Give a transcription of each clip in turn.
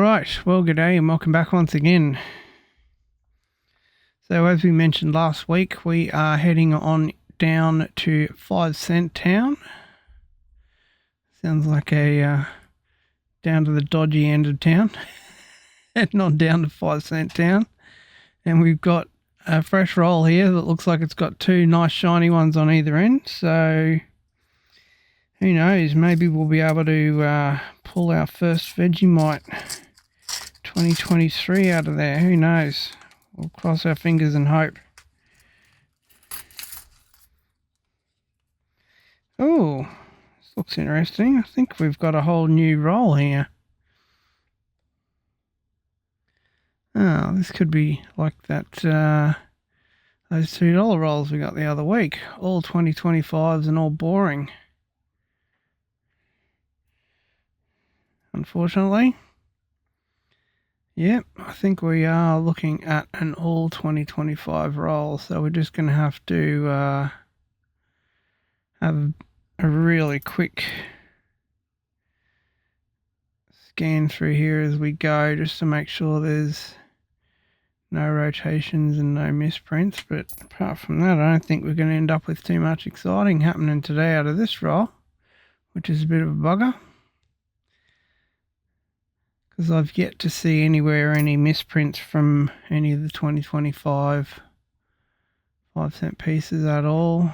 Alright, well g'day and welcome back once again. So as we mentioned last week, we are heading on down to 5-cent town. Sounds like a down to the dodgy end of town. Heading on down to 5-cent town. And we've got a fresh roll here that looks like it's got two nice shiny ones on either end. So who knows, maybe we'll be able to pull our first Vegemite 2023 out of there. Who knows? We'll cross our fingers and hope. Oh, this looks interesting. I think we've got a whole new roll here. Oh, this could be like that, those $2 rolls we got the other week. All 2025s and all boring. Unfortunately. Yep, I think we are looking at an all 2025 roll, so we're just going to have to have a really quick scan through here as we go, just to make sure there's no rotations and no misprints. But apart from that, I don't think we're going to end up with too much exciting happening today out of this roll, which is a bit of a bugger. Because I've yet to see anywhere any misprints from any of the 2025 5-cent pieces at all.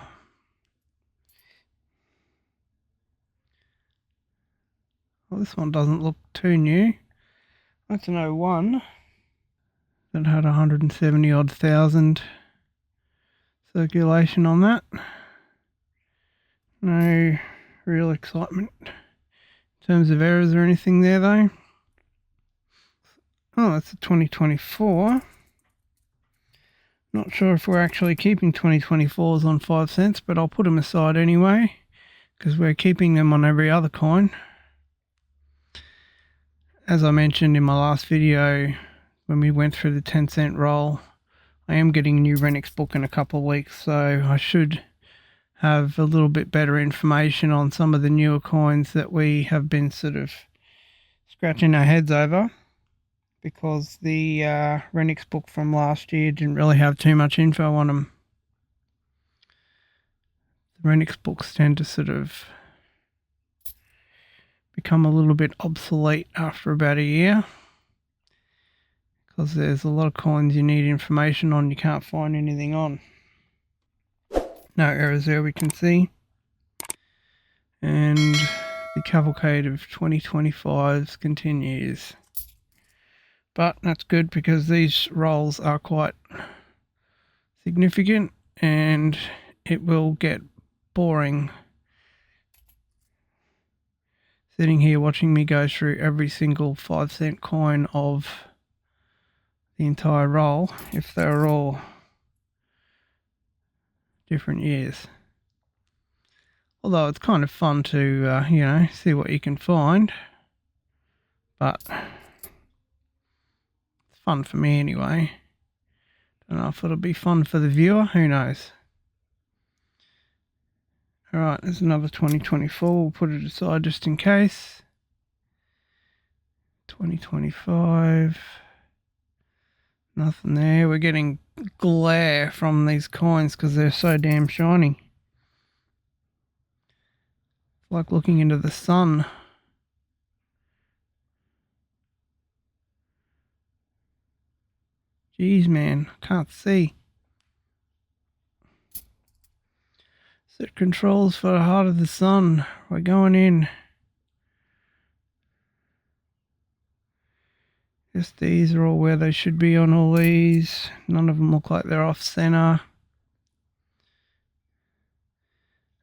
Well, this one doesn't look too new. That's an 01 that had 170 odd thousand circulation on that. No real excitement in terms of errors or anything there though. Oh, that's a 2024. Not sure if we're actually keeping 2024s on 5 cents, but I'll put them aside anyway, because we're keeping them on every other coin. As I mentioned in my last video, when we went through the 10-cent roll, I am getting a new Renix book in a couple of weeks, so I should have a little bit better information on some of the newer coins that we have been sort of scratching our heads over, because the Renix book from last year didn't really have too much info on them. The Renix books tend to sort of become a little bit obsolete after about a year, because there's a lot of coins you need information on you can't find anything on. No errors there we can see. And the cavalcade of 2025s continues. But that's good, because these rolls are quite significant and it will get boring sitting here watching me go through every single 5-cent coin of the entire roll if they're all different years. Although it's kind of fun to, see what you can find. But fun for me anyway. Don't know if it'll be fun for the viewer, who knows. Alright, there's another 2024, we'll put it aside just in case. 2025, nothing there. We're getting glare from these coins because they're so damn shiny. It's like looking into the sun. Jeez, man, I can't see. Set controls for the heart of the sun. We're going in. Yes, these are all where they should be on all these. None of them look like they're off center.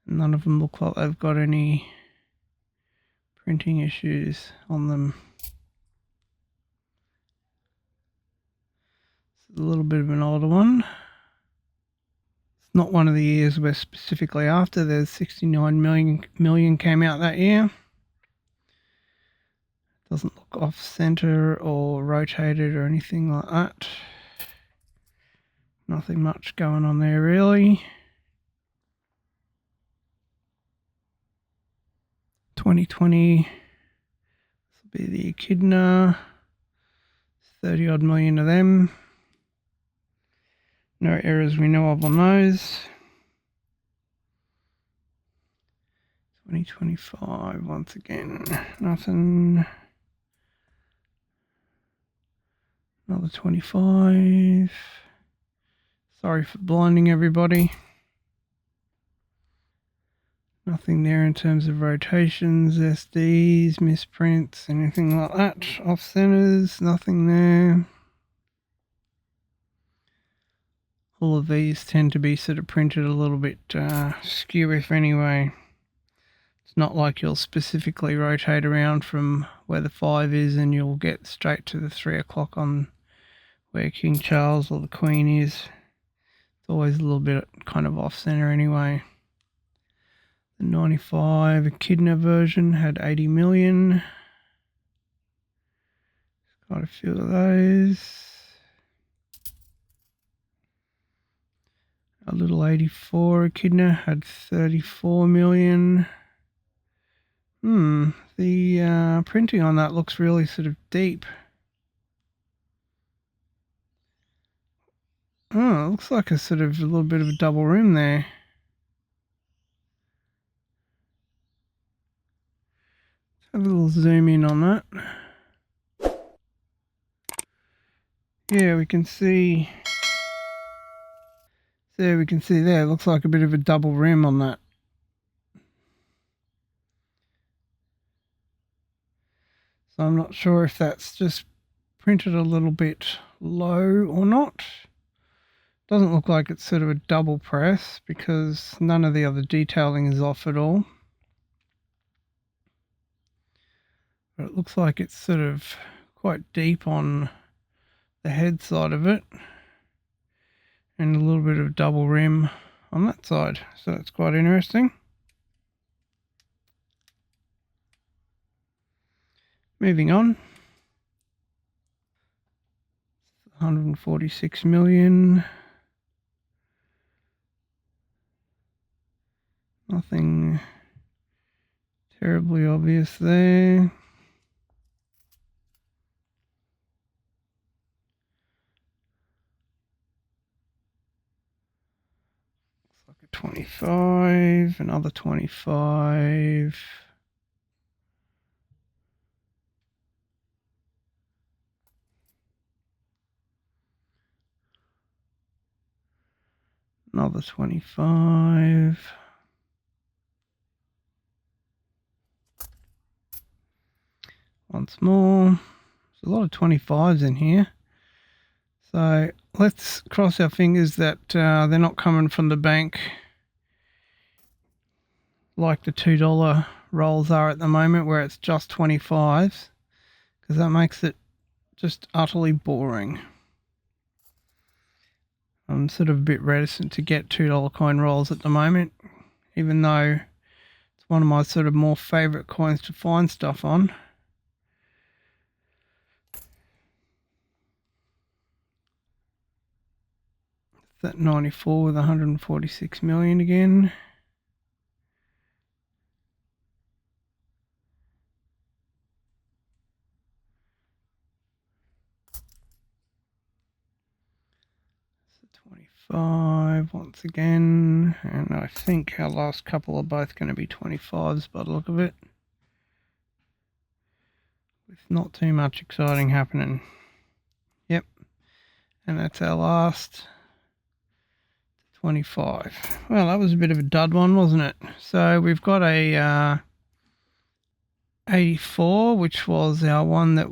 None of them look like they've got any printing issues on them. This is a little bit of an older one. It's not one of the years we're specifically after. There's 69 million came out that year. Doesn't look off center or rotated or anything like that. Nothing much going on there really. 2020, this will be the echidna. 30 odd million of them. No errors we know of on those. 2025, once again, nothing. Another 25. Sorry for blinding everybody. Nothing there in terms of rotations, SDs, misprints, anything like that. Off centers, nothing there. All of these tend to be sort of printed a little bit skew if anyway. It's not like you'll specifically rotate around from where the 5 is and you'll get straight to the 3 o'clock on where King Charles or the Queen is. It's always a little bit kind of off center anyway. The 95 Echidna version had 80 million. Quite a few of those. A little 84 Echidna had 34 million. The printing on that looks really sort of deep. Oh, it looks like a sort of a little bit of a double rim there. Have a little zoom in on that. Yeah, we can see. There we can see there. It looks like a bit of a double rim on that. So I'm not sure if that's just printed a little bit low or not. Doesn't look like it's sort of a double press because none of the other detailing is off at all. But it looks like it's sort of quite deep on the head side of it and a little bit of double rim on that side. So that's quite interesting. Moving on. 146 million. Nothing terribly obvious there. Looks like a 25, another 25. Another 25. Once more. There's a lot of 25s in here. So let's cross our fingers that they're not coming from the bank like the $2 rolls are at the moment where it's just 25s, because that makes it just utterly boring. I'm sort of a bit reticent to get $2 coin rolls at the moment, even though it's one of my sort of more favourite coins to find stuff on. That 94 with 146 million again. So 25 once again, and I think our last couple are both going to be 25s by the look of it, with not too much exciting happening. Yep, and that's our last 25. Well, that was a bit of a dud one, wasn't it? So we've got a 84, which was our one that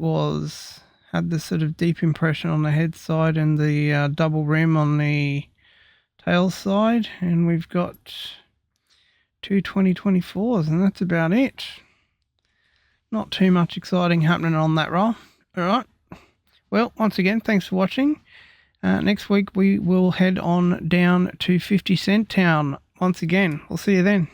had the sort of deep impression on the head side and the double rim on the tail side, and we've got two 2024s, and that's about it. Not too much exciting happening on that roll. All right. Well, once again, thanks for watching. Next week we will head on down to 50 Cent Town once again. We'll see you then.